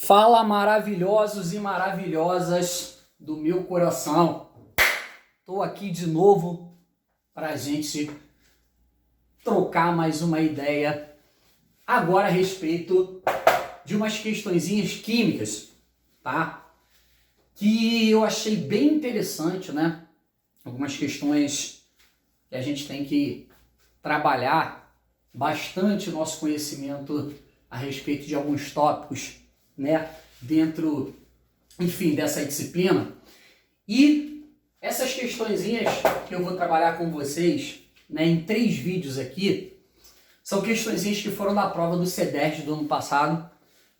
Fala, maravilhosos e maravilhosas do meu coração. Estou aqui de novo para a gente trocar mais uma ideia agora a respeito de umas questõezinhas químicas, tá? Que eu achei bem interessante, né? Algumas questões que a gente tem que trabalhar bastante o nosso conhecimento a respeito de alguns tópicos, né, dentro, enfim, dessa disciplina. E essas questõezinhas que eu vou trabalhar com vocês, né, em 3 vídeos aqui, são questõezinhas que foram da prova do CEDERJ do ano passado,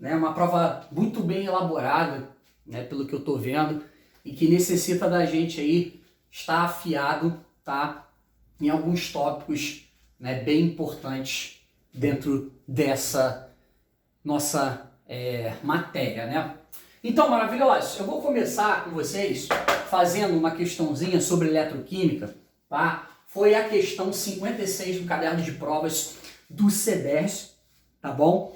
né, uma prova muito bem elaborada, né, pelo que eu tô vendo, e que necessita da gente aí estar afiado, tá, em alguns tópicos, né, bem importantes dentro dessa nossa matéria, né? Então, maravilhosos, eu vou começar com vocês fazendo uma questãozinha sobre eletroquímica, tá? Foi a questão 56 do caderno de provas do CEDERJ, tá bom?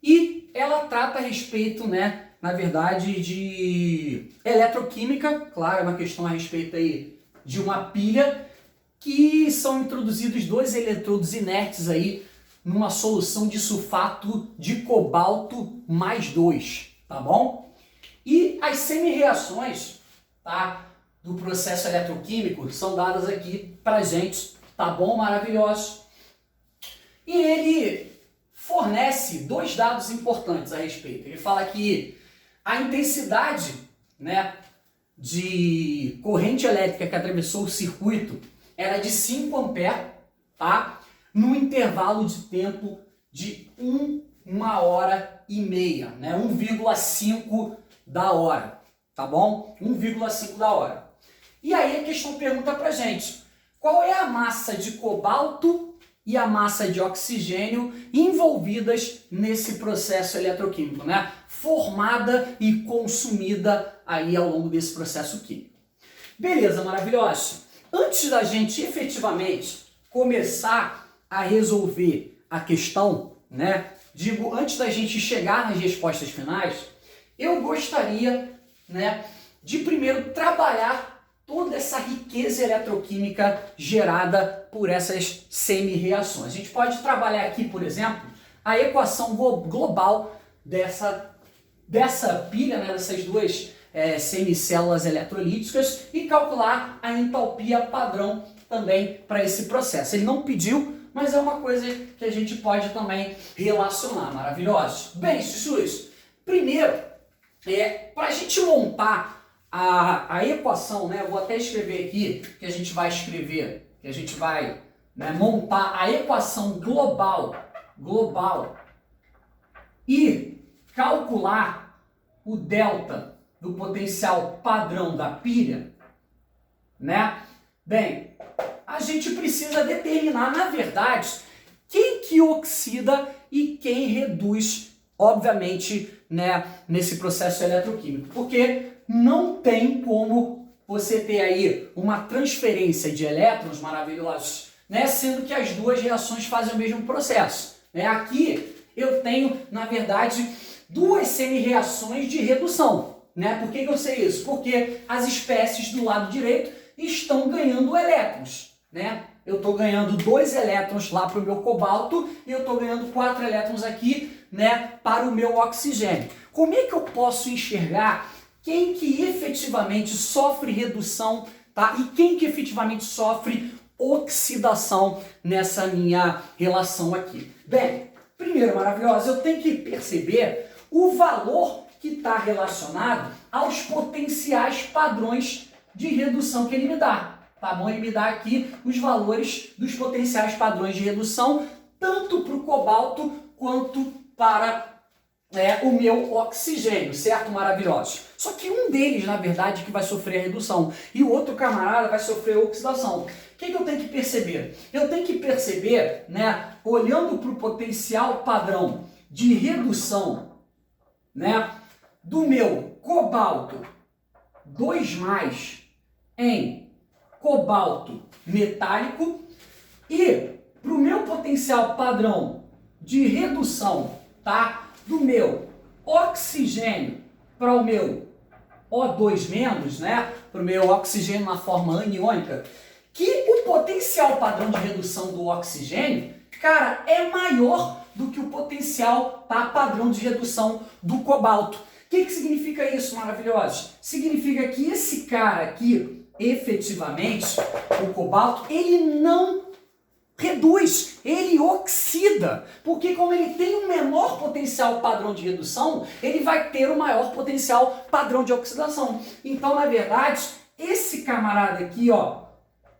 E ela trata a respeito, né, na verdade, de eletroquímica, claro, é uma questão a respeito aí de uma pilha, que são introduzidos 2 eletrodos inertes aí numa solução de sulfato de cobalto mais 2, tá bom? E as semi-reações, tá, do processo eletroquímico são dadas aqui pra gente, tá bom? Maravilhoso. E ele fornece 2 dados importantes a respeito. Ele fala que a intensidade, né, de corrente elétrica que atravessou o circuito era de 5 amperes, tá? No intervalo de tempo de 1h30, né? 1,5 da hora, tá bom? 1,5 da hora. E aí a questão pergunta pra gente, qual é a massa de cobalto e a massa de oxigênio envolvidas nesse processo eletroquímico, né? Formada e consumida aí ao longo desse processo químico. Beleza, maravilhoso. Antes da gente efetivamente começar a resolver a questão, né? Digo, antes da gente chegar nas respostas finais, eu gostaria, né, de primeiro trabalhar toda essa riqueza eletroquímica gerada por essas semi-reações. A gente pode trabalhar aqui, por exemplo, a equação global dessa pilha, né, dessas 2 semicélulas eletrolíticas e calcular a entalpia padrão também para esse processo. Ele não pediu, mas é uma coisa que a gente pode também relacionar. Maravilhoso. Bem, Jesus, primeiro, para a gente montar a equação, né, eu vou até escrever aqui, que a gente vai escrever, que a gente vai, né, montar a equação global e calcular o delta do potencial padrão da pilha, né? Bem, a gente precisa determinar, na verdade, quem que oxida e quem reduz, obviamente, né, nesse processo eletroquímico. Porque não tem como você ter aí uma transferência de elétrons maravilhosos, né, sendo que as 2 reações fazem o mesmo processo, né? Aqui eu tenho, na verdade, 2 semi-reações de redução, né? Por que eu sei isso? Porque as espécies do lado direito estão ganhando elétrons, né? Eu estou ganhando 2 elétrons lá para o meu cobalto e eu estou ganhando 4 elétrons aqui, né, para o meu oxigênio. Como é que eu posso enxergar quem que efetivamente sofre redução, tá? E quem que efetivamente sofre oxidação nessa minha relação aqui? Bem, primeiro, maravilhosa, eu tenho que perceber o valor que está relacionado aos potenciais padrões de redução que ele me dá, tá bom? Ele me dá aqui os valores dos potenciais padrões de redução, tanto para o cobalto quanto para o meu oxigênio, certo? Maravilhoso. Só que um deles, na verdade, que vai sofrer a redução e o outro camarada vai sofrer a oxidação. O que eu tenho que perceber? Eu tenho que perceber, né, olhando para o potencial padrão de redução, né, do meu cobalto 2+ em cobalto metálico e para o meu potencial padrão de redução, tá, do meu oxigênio para o meu O2-, né? Para o meu oxigênio na forma aniônica, que o potencial padrão de redução do oxigênio, cara, é maior do que o potencial padrão de redução do cobalto. O que significa isso, maravilhosos? Significa que esse cara aqui, efetivamente, o cobalto, ele não reduz, ele oxida, porque como ele tem um menor potencial padrão de redução, ele vai ter um maior potencial padrão de oxidação. Então, na verdade, esse camarada aqui, ó,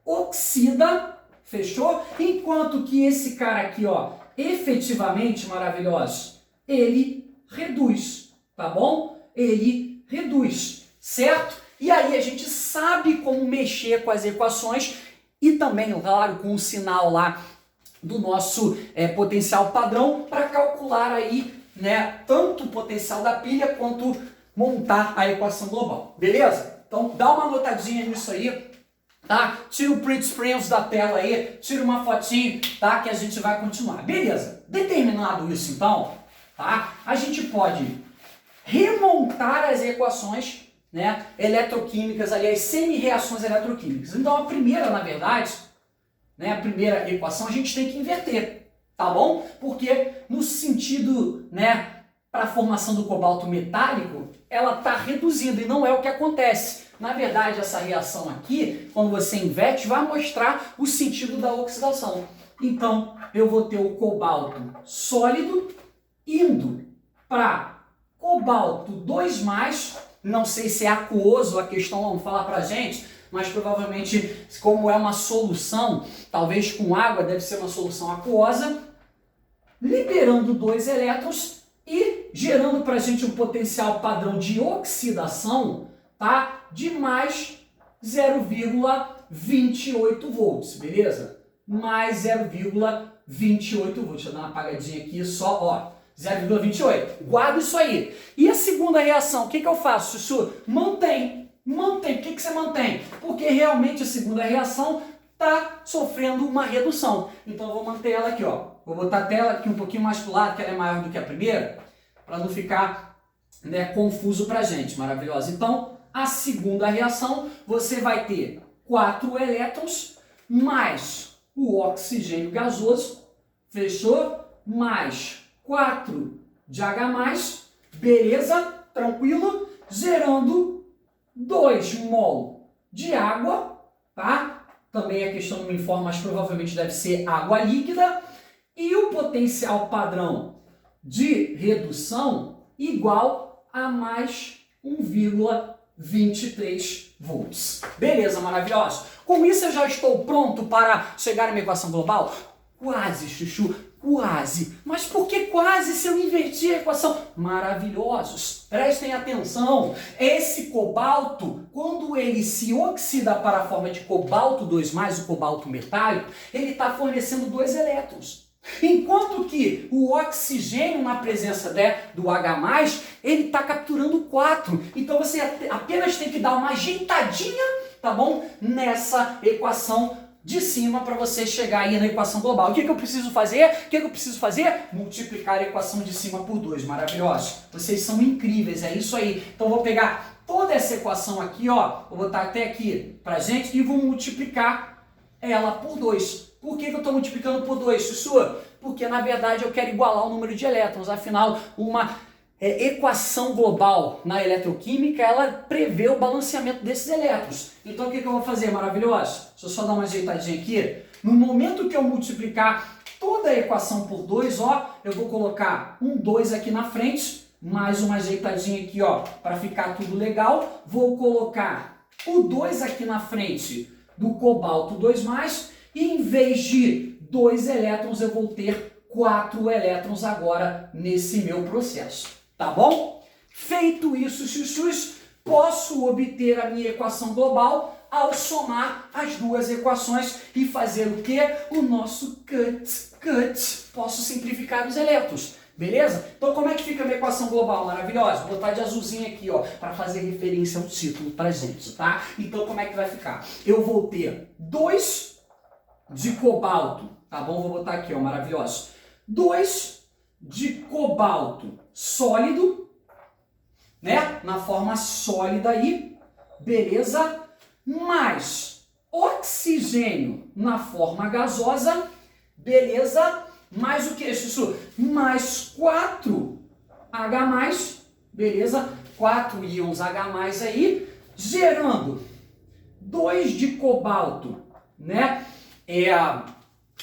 oxida, fechou? Enquanto que esse cara aqui, ó, efetivamente, maravilhoso, ele reduz, tá bom? Ele reduz, certo? E aí a gente sabe como mexer com as equações e também, claro, com o sinal lá do nosso potencial padrão para calcular aí, né, tanto o potencial da pilha quanto montar a equação global, beleza? Então dá uma notadinha nisso aí, tá? Tira o print screens da tela aí, tira uma fotinho, tá? Que a gente vai continuar, beleza? Determinado isso então, tá? A gente pode remontar as equações, né, eletroquímicas, aliás, semi-reações eletroquímicas. Então a primeira, na verdade, né, a primeira equação a gente tem que inverter, tá bom? Porque no sentido, né, para a formação do cobalto metálico, ela está reduzindo e não é o que acontece. Na verdade, essa reação aqui, quando você inverte, vai mostrar o sentido da oxidação. Então, eu vou ter o cobalto sólido indo para cobalto 2+, não sei se é aquoso, a questão não fala pra gente, mas provavelmente, como é uma solução, talvez com água, deve ser uma solução aquosa, liberando 2 elétrons e gerando pra gente um potencial padrão de oxidação, tá? De mais 0,28 volts, beleza? Mais 0,28 volts. Deixa eu dar uma apagadinha aqui só, ó. 0,28. Guarda isso aí. E a segunda reação, o que eu faço, Chuchu? Mantém. Mantém. Por que você mantém? Porque realmente a segunda reação está sofrendo uma redução. Então eu vou manter ela aqui, ó. Vou botar a tela aqui um pouquinho mais para o lado, que ela é maior do que a primeira, para não ficar, né, confuso para a gente. Maravilhosa. Então, a segunda reação, você vai ter 4 elétrons mais o oxigênio gasoso, fechou? Mais 4 de H+, beleza? Tranquilo? Gerando 2 mol de água, tá? Também a questão não me informa, mas provavelmente deve ser água líquida. E o potencial padrão de redução igual a mais 1,23 volts. Beleza, maravilhoso? Com isso eu já estou pronto para chegar a uma equação global? Quase, Chuchu, quase. Mas por que quase se eu invertir a equação? Maravilhosos. Prestem atenção. Esse cobalto, quando ele se oxida para a forma de cobalto 2+, o cobalto metálico, ele está fornecendo 2 elétrons. Enquanto que o oxigênio na presença do H+, ele está capturando 4. Então você apenas tem que dar uma ajeitadinha, tá bom? Nessa equação de cima para você chegar aí na equação global. O que eu preciso fazer? Multiplicar a equação de cima por 2. Maravilhosos. Vocês são incríveis, é isso aí. Então eu vou pegar toda essa equação aqui, ó, vou botar até aqui pra gente e vou multiplicar ela por 2. Por que eu estou multiplicando por 2, Chuchu? Porque na verdade eu quero igualar o número de elétrons. Afinal, uma equação global na eletroquímica, ela prevê o balanceamento desses elétrons. Então o que eu vou fazer, maravilhoso? Deixa eu só dar uma ajeitadinha aqui. No momento que eu multiplicar toda a equação por 2, ó, eu vou colocar um 2 aqui na frente, mais uma ajeitadinha aqui, ó, para ficar tudo legal. Vou colocar o 2 aqui na frente do cobalto 2+, e em vez de 2 elétrons, eu vou ter 4 elétrons agora nesse meu processo. Tá bom? Feito isso, chuchus, posso obter a minha equação global ao somar as duas equações e fazer o quê? O nosso cut. Posso simplificar os elétrons. Beleza? Então como é que fica a minha equação global maravilhosa? Vou botar de azulzinho aqui, ó, para fazer referência ao título pra gente, tá? Então como é que vai ficar? Eu vou ter 2 de cobalto, tá bom? Vou botar aqui, ó, maravilhoso. 2 de cobalto sólido, né? Na forma sólida aí, beleza? Mais oxigênio na forma gasosa, beleza? Mais o que, Chuchu? Mais 4H+, beleza? 4 íons H+, aí, gerando 2 de cobalto, né?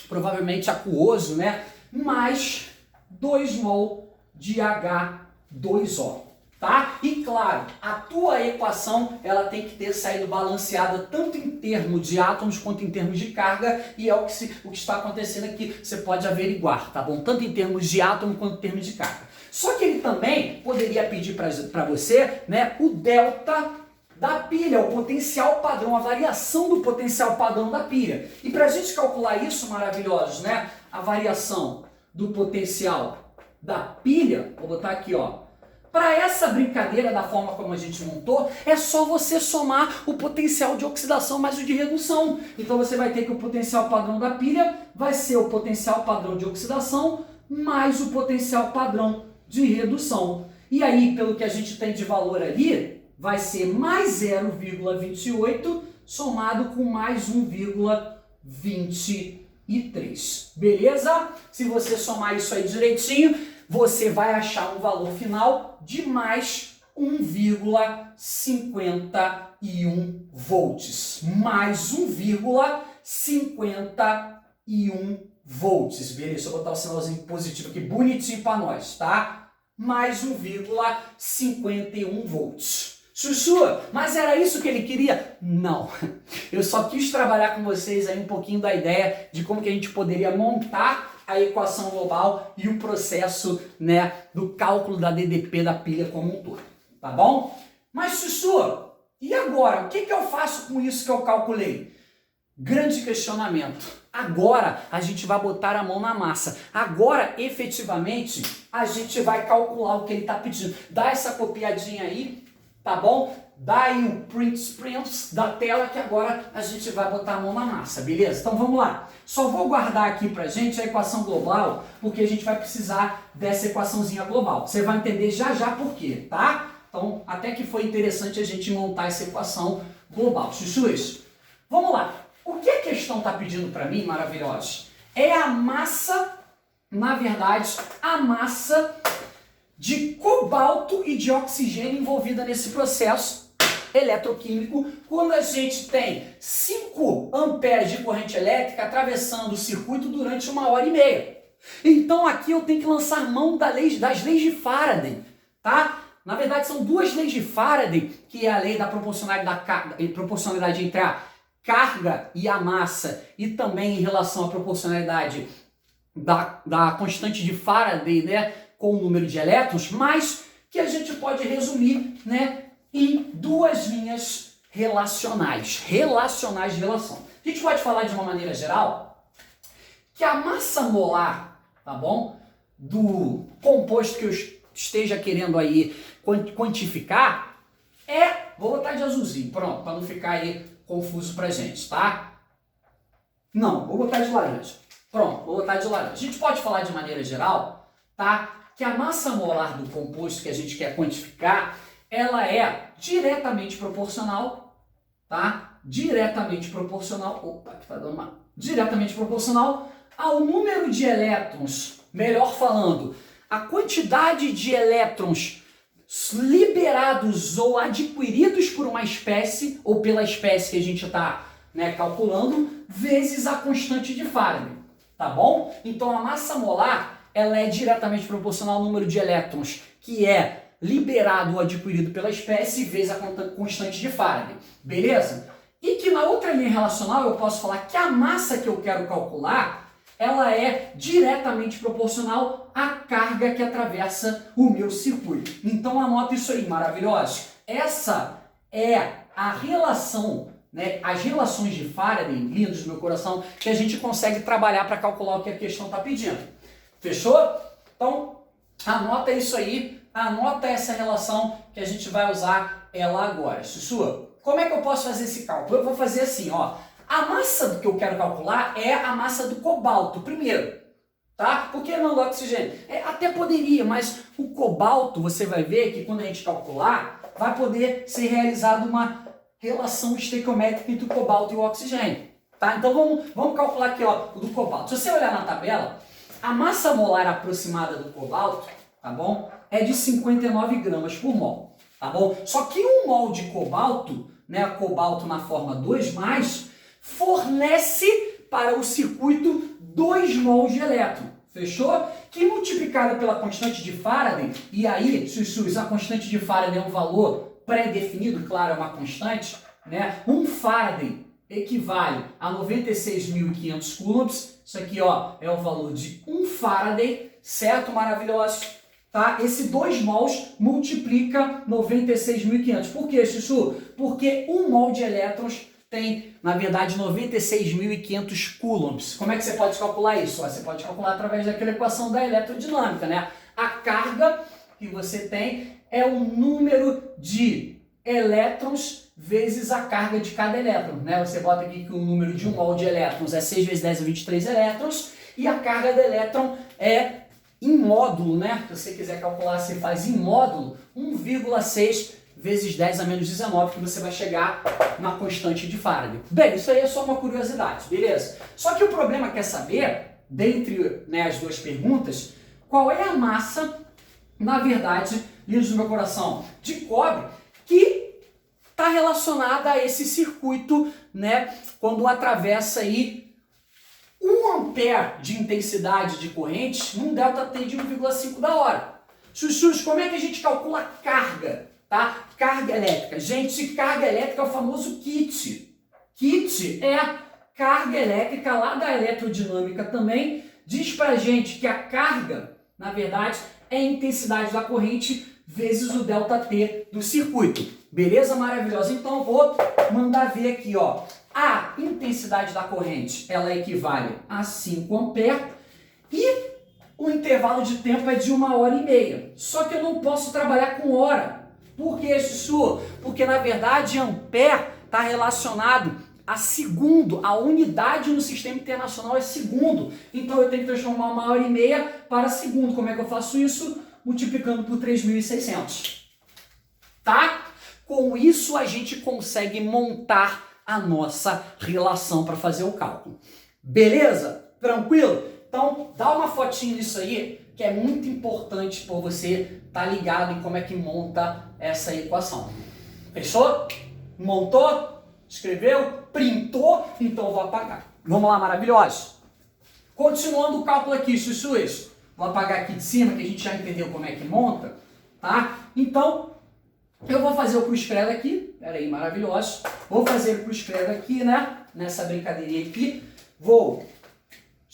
Provavelmente aquoso, né? Mais 2 mol de H2O, tá? E claro, a tua equação, ela tem que ter saído balanceada tanto em termos de átomos quanto em termos de carga, e é o que está acontecendo aqui, você pode averiguar, tá bom? Tanto em termos de átomo quanto em termos de carga. Só que ele também poderia pedir para você, né, o delta da pilha, o potencial padrão, a variação do potencial padrão da pilha. E para a gente calcular isso, maravilhosos, né, a variação do potencial da pilha, vou botar aqui, ó. Para essa brincadeira, da forma como a gente montou, é só você somar o potencial de oxidação mais o de redução. Então você vai ter que o potencial padrão da pilha vai ser o potencial padrão de oxidação mais o potencial padrão de redução. E aí, pelo que a gente tem de valor ali, vai ser mais 0,28 somado com mais 1,23. Beleza? Se você somar isso aí direitinho, você vai achar um valor final de mais 1,51 volts. Mais 1,51 volts. Beleza? Deixa eu botar o sinalzinho positivo aqui bonitinho para nós, tá? Mais 1,51 volts. Chuchu, mas era isso que ele queria? Não. Eu só quis trabalhar com vocês aí um pouquinho da ideia de como que a gente poderia montar a equação global e o processo, né, do cálculo da DDP da pilha como um todo, tá bom? Mas, Chuchu, e agora? O que eu faço com isso que eu calculei? Grande questionamento. Agora a gente vai botar a mão na massa. Agora, efetivamente, a gente vai calcular o que ele está pedindo. Dá essa copiadinha aí, tá bom? Dá aí o print screens da tela que agora a gente vai botar a mão na massa, beleza? Então vamos lá. Só vou guardar aqui pra gente a equação global, porque a gente vai precisar dessa equaçãozinha global. Você vai entender já já por quê, tá? Então, até que foi interessante a gente montar essa equação global. Chuchus, vamos lá. O que a questão está pedindo para mim, maravilhosos? É a massa, na verdade, a massa de cobalto e de oxigênio envolvida nesse processo eletroquímico, quando a gente tem 5 amperes de corrente elétrica atravessando o circuito durante 1h30. Então aqui eu tenho que lançar mão das leis de Faraday, tá? Na verdade são duas leis de Faraday, que é a lei da proporcionalidade entre a carga e a massa, e também em relação à proporcionalidade da constante de Faraday, né, com o número de elétrons, mas que a gente pode resumir, né, em duas linhas relacionais de relação. A gente pode falar de uma maneira geral que a massa molar, tá bom, do composto que eu esteja querendo aí quantificar vou botar de azulzinho, pronto, para não ficar aí confuso pra gente, tá? Não, vou botar de laranja. Pronto, vou botar de laranja. A gente pode falar de maneira geral, tá? Que a massa molar do composto que a gente quer quantificar, ela é diretamente proporcional, tá? Diretamente proporcional, diretamente proporcional ao número de elétrons, melhor falando, a quantidade de elétrons liberados ou adquiridos por uma espécie, ou pela espécie que a gente está, né, calculando, vezes a constante de Faraday, tá bom? Então a massa molar, ela é diretamente proporcional ao número de elétrons que é liberado ou adquirido pela espécie vezes a constante de Faraday, beleza? E que na outra linha relacional eu posso falar que a massa que eu quero calcular, ela é diretamente proporcional à carga que atravessa o meu circuito. Então anota isso aí, maravilhosos. Essa é a relação, né, as relações de Faraday, lindos do meu coração, que a gente consegue trabalhar para calcular o que a questão está pedindo. Fechou? Então anota isso aí, anota essa relação que a gente vai usar ela agora. Sussu, como é que eu posso fazer esse cálculo? Eu vou fazer assim, ó. A massa do que eu quero calcular é a massa do cobalto, primeiro, tá? Por que não do oxigênio? Até poderia, mas o cobalto, você vai ver que quando a gente calcular, vai poder ser realizada uma relação estequiométrica entre o cobalto e o oxigênio, tá? Então vamos calcular aqui, ó, o do cobalto. Se você olhar na tabela, a massa molar aproximada do cobalto, tá bom? É de 59 gramas por mol, tá bom? Só que 1 mol de cobalto, né, cobalto na forma 2+, fornece para o circuito 2 mols de elétron, fechou? Que multiplicada pela constante de Faraday, e aí, a constante de Faraday é um valor pré-definido, claro, é uma constante, né? 1 Faraday equivale a 96.500 coulombs, isso aqui, ó, é o valor de 1 Faraday, certo? Maravilhoso, tá? Esse 2 mols multiplica 96.500. Por quê, Chuchu? Porque 1 mol de elétrons tem, na verdade, 96.500 coulombs. Como é que você pode calcular isso? Você pode calcular através daquela equação da eletrodinâmica, né? A carga que você tem é o número de elétrons vezes a carga de cada elétron, né? Você bota aqui que o número de 1 mol de elétrons é 6 vezes 10 a 23 elétrons e a carga do elétron é em módulo, né? Se você quiser calcular, você faz em módulo 1,6 vezes 10 a menos 19, que você vai chegar na constante de Faraday. Bem, isso aí é só uma curiosidade, beleza? Só que o problema quer saber, dentre, né, as duas perguntas, qual é a massa, na verdade, lindos do meu coração, de cobre, que está relacionada a esse circuito, né, quando atravessa aí 1 ampere de intensidade de corrente num ΔT de 1,5 da hora. Chuchus, como é que a gente calcula a carga? Tá? Carga elétrica. Gente, carga elétrica é o famoso kit. Kit é a carga elétrica lá da eletrodinâmica também. Diz pra gente que a carga, na verdade, é a intensidade da corrente vezes o ΔT do circuito. Beleza? Maravilhosa. Então eu vou mandar ver aqui, ó. A intensidade da corrente, ela equivale a 5 amperes e o intervalo de tempo é de 1h30. Só que eu não posso trabalhar com hora. Por que, Chuchu? Porque, na verdade, ampere está relacionado a segundo. A unidade no sistema internacional é segundo. Então, eu tenho que transformar 1h30 para segundo. Como é que eu faço isso? Multiplicando por 3.600. Tá? Com isso, a gente consegue montar a nossa relação para fazer o cálculo. Beleza? Tranquilo? Então, dá uma fotinha nisso aí, que é muito importante para você estar ligado em como é que monta essa equação. Fechou? Montou? Escreveu? Printou? Então eu vou apagar. Vamos lá, maravilhosos? Continuando o cálculo aqui, chuchus. Vou apagar aqui de cima, que a gente já entendeu como é que monta, tá? Então, eu vou fazer o cruz-credo aqui. Pera aí, maravilhoso. Vou fazer o cruz-credo aqui, né? Nessa brincadeirinha aqui. Vou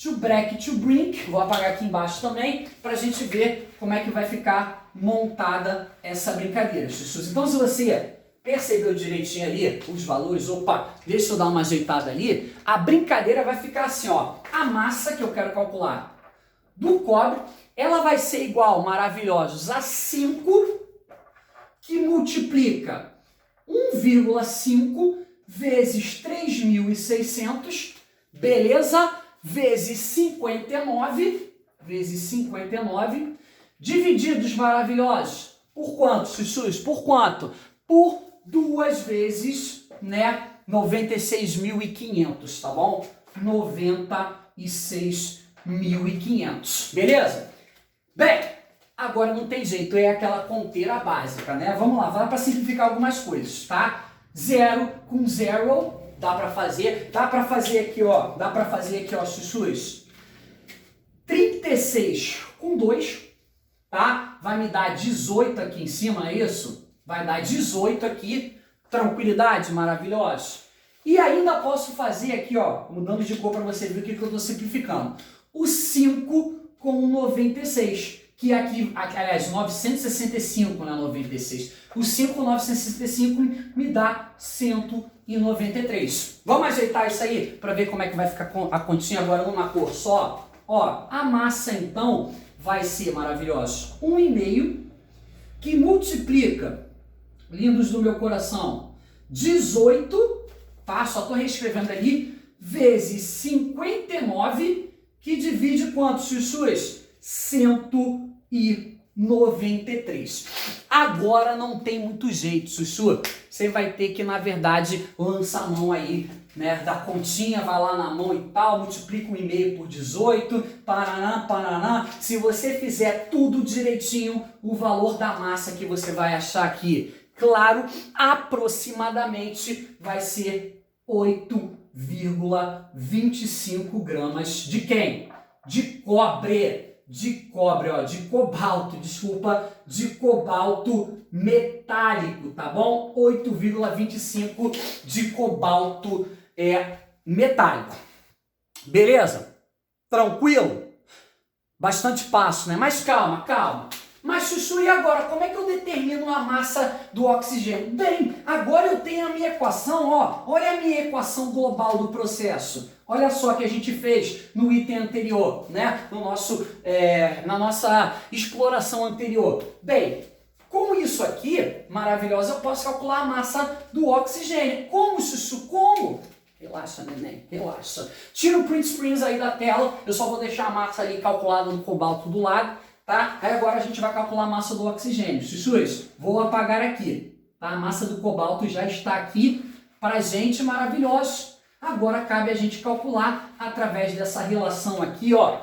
to break, to brink. Vou apagar aqui embaixo também, para a gente ver como é que vai ficar montada essa brincadeira, chuchus. Então, se você percebeu direitinho ali os valores, opa, deixa eu dar uma ajeitada ali, a brincadeira vai ficar assim, ó. A massa que eu quero calcular do cobre, ela vai ser igual, maravilhosos, a 5, que multiplica 1,5 vezes 3.600, beleza? Vezes 59, divididos, maravilhosos, por quanto, chuchus? Por quanto? Por 2 vezes, né, 96.500, tá bom? 96.500, beleza? Bem, agora não tem jeito, é aquela conteira básica, né? Vamos lá, vai para simplificar algumas coisas, tá? 0 com 0, dá para fazer aqui, ó, chuchus. 36 com 2, tá? Vai me dar 18 aqui em cima, é isso? Vai dar 18 aqui, tranquilidade, maravilhoso. E ainda posso fazer aqui, ó, mudando de cor para você ver o que eu estou simplificando. O 5 com 96, que aqui, aliás, 965 na 96. O 5 com 965 me dá 193. Vamos ajeitar isso aí para ver como é que vai ficar a continha agora numa cor só? Ó, a massa então vai ser, maravilhoso, 1,5, que multiplica, lindos do meu coração, 18, tá? Só estou reescrevendo ali, vezes 59, que divide quantos, chuchus? 193. Agora não tem muito jeito, chuchu. Você vai ter que, na verdade, lançar a mão aí, né, da continha, vai lá na mão e tal, multiplica 1,5 por 18, paraná, paraná. Se você fizer tudo direitinho, o valor da massa que você vai achar aqui, claro, aproximadamente vai ser 8,25 gramas de quem? De cobre. De cobre, ó, de cobalto, desculpa, de cobalto metálico, tá bom? 8,25 de cobalto metálico. Beleza? Tranquilo? Bastante passo, né? Mas calma, calma. Mas, chuchu, e agora? Como é que eu determino a massa do oxigênio? Bem, agora eu tenho a minha equação, ó. Olha a minha equação global do processo. Olha só que a gente fez no item anterior, né? Na nossa exploração anterior. Bem, com isso aqui, maravilhosa, eu posso calcular a massa do oxigênio. Como, chuchu? Como? Relaxa, neném, relaxa. Tira o print screens aí da tela. Eu só vou deixar a massa ali calculada no cobalto do lado. Tá? Aí agora a gente vai calcular a massa do oxigênio. Chuchus, vou apagar aqui. Tá? A massa do cobalto já está aqui para a gente, maravilhoso. Agora cabe a gente calcular através dessa relação aqui, ó.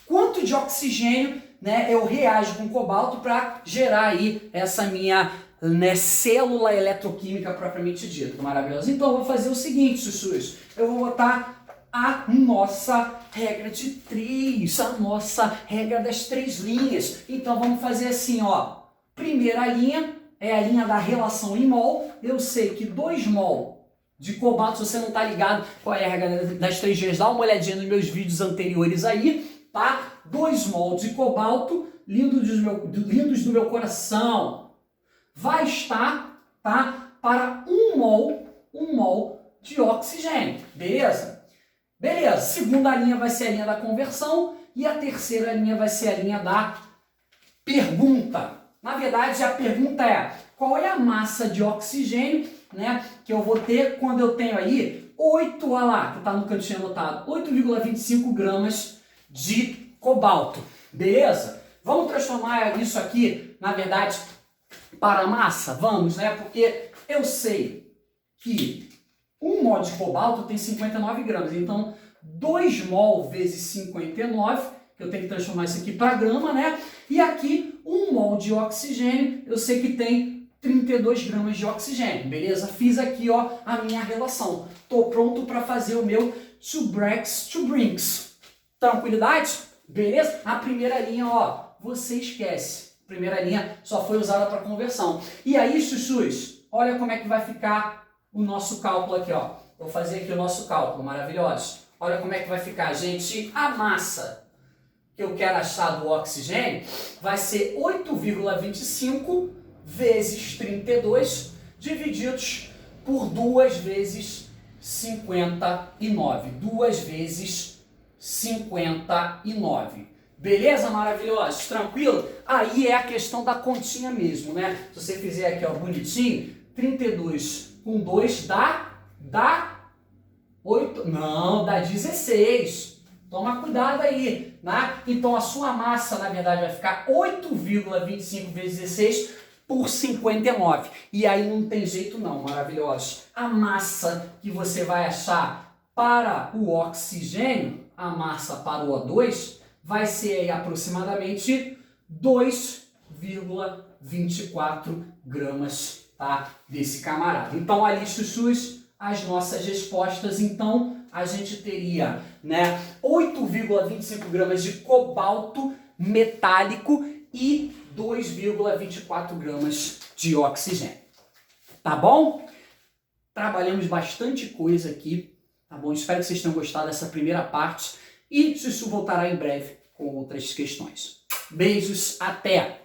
Quanto de oxigênio, né, eu reajo com cobalto para gerar aí essa minha, né, célula eletroquímica propriamente dita. Maravilhoso. Então eu vou fazer o seguinte, chuchus. Eu vou botar a nossa regra de 3, a nossa regra das 3 linhas. Então vamos fazer assim, ó. Primeira linha é a linha da relação em mol. Eu sei que 2 mol de cobalto, se você não está ligado qual é a regra das 3 linhas, dá uma olhadinha nos meus vídeos anteriores aí, tá? 2 mol de cobalto, lindos do meu coração, vai estar, tá? Para 1 mol de oxigênio, beleza? Beleza, segunda linha vai ser a linha da conversão e a terceira linha vai ser a linha da pergunta. Na verdade, a pergunta é, qual é a massa de oxigênio, né, que eu vou ter quando eu tenho aí 8, olha lá, que está no cantinho anotado, 8,25 gramas de cobalto. Beleza? Vamos transformar isso aqui, na verdade, para massa? Vamos, né? Porque eu sei que 1 mol de cobalto tem 59 gramas, então 2 mol vezes 59, que eu tenho que transformar isso aqui para grama, né? E aqui 1 mol de oxigênio, eu sei que tem 32 gramas de oxigênio, beleza? Fiz aqui, ó, a minha relação. Tô pronto para fazer o meu two breaks, two drinks. Tranquilidade? Beleza? A primeira linha, ó, você esquece. A primeira linha só foi usada para conversão. E aí, chuchus, olha como é que vai ficar o nosso cálculo aqui, ó. Vou fazer aqui o nosso cálculo, maravilhoso. Olha como é que vai ficar, gente. A massa que eu quero achar do oxigênio vai ser 8,25 vezes 32 divididos por 2 vezes 59. 2 vezes 59. Beleza, maravilhoso? Tranquilo? Aí é a questão da continha mesmo, né? Se você fizer aqui, ó, bonitinho, 32 com 2 dá 8, não, dá 16. Toma cuidado aí, né? Então a sua massa, na verdade, vai ficar 8,25 vezes 16 por 59. E aí não tem jeito não, maravilhoso. A massa que você vai achar para o oxigênio, a massa para o O2, vai ser aí aproximadamente 2,24 gramas, tá? Desse camarada. Então ali, chuchus, as nossas respostas. Então a gente teria, né, 8,25 gramas de cobalto metálico e 2,24 gramas de oxigênio. Tá bom? Trabalhamos bastante coisa aqui, tá bom? Espero que vocês tenham gostado dessa primeira parte e Chuchu voltará em breve com outras questões. Beijos, até!